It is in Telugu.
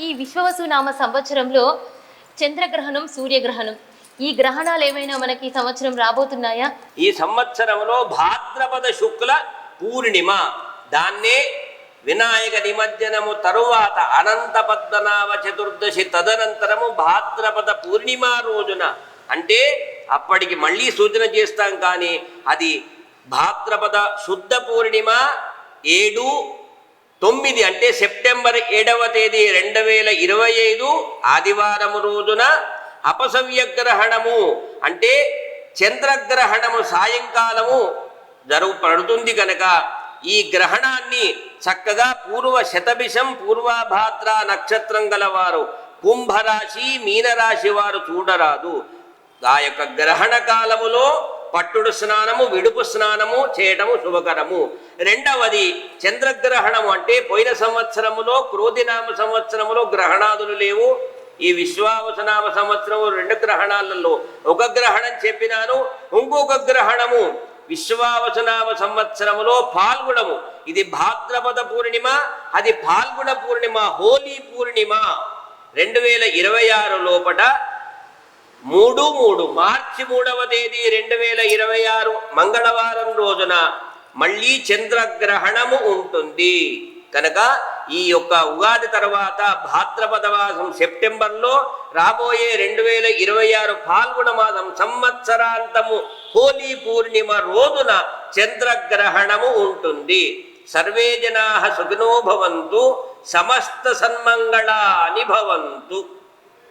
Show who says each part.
Speaker 1: ఈ విశ్వవసునామ సంవత్సరంలో చంద్రగ్రహణం, సూర్యగ్రహణం, ఈ గ్రహణాలు ఏమైనా మనకి ఈ సంవత్సరం రాబోతున్నాయా?
Speaker 2: ఈ సంవత్సరంలో భాద్రపద శుక్ల పూర్ణిమ, దాన్నే వినాయక నిమజ్జనము తరువాత అనంత పద్మనాభ చతుర్దశి తదనంతరము భాద్రపద పూర్ణిమ రోజున, అంటే అప్పటికి మళ్ళీ సూచన చేస్తాం, కానీ అది భాద్రపద శుద్ధ పూర్ణిమ 7-9 అంటే సెప్టెంబర్ 7వ తేదీ 2025 ఆదివారము రోజున అపసవ్యగ్రహణము అంటే చంద్రగ్రహణము సాయంకాలము పడుతుంది కనుక ఈ గ్రహణాన్ని చక్కగా పూర్వ శతభిషం పూర్వభాద్ర నక్షత్రం గలవారు కుంభరాశి మీనరాశి వారు చూడరాదు. ఆ యొక్క గ్రహణ కాలములో పట్టుడు స్నానము, విడుపు స్నానము చేయటము శుభకరము. రెండవది చంద్రగ్రహణము అంటే పోయిన సంవత్సరములో క్రోధినామ సంవత్సరములో గ్రహణాదులు లేవు. ఈ విశ్వావసునామ సంవత్సరము 2 గ్రహణాలలో ఒక గ్రహణం చెప్పినాను. ఇంకొక గ్రహణము విశ్వావసునామ సంవత్సరములో పాల్గొనము, ఇది భాద్రపద పూర్ణిమ, అది పాల్గొన పూర్ణిమ, హోలీ పూర్ణిమ 2026 లోపట 3 మార్చి 3వ తేదీ 2026 మంగళవారం రోజున మళ్ళీ చంద్రగ్రహణము ఉంటుంది కనుక ఈ యొక్క ఉగాది తర్వాత భాద్రపద మాసం సెప్టెంబర్లో రాబోయే 2026 ఫాల్గుణ మాసం సంవత్సరాంతము హోలీ పూర్ణిమ రోజున చంద్రగ్రహణము ఉంటుంది. సర్వే జనాః సుఖినో భవంతు, సమస్త సన్మంగళాని భవంతు.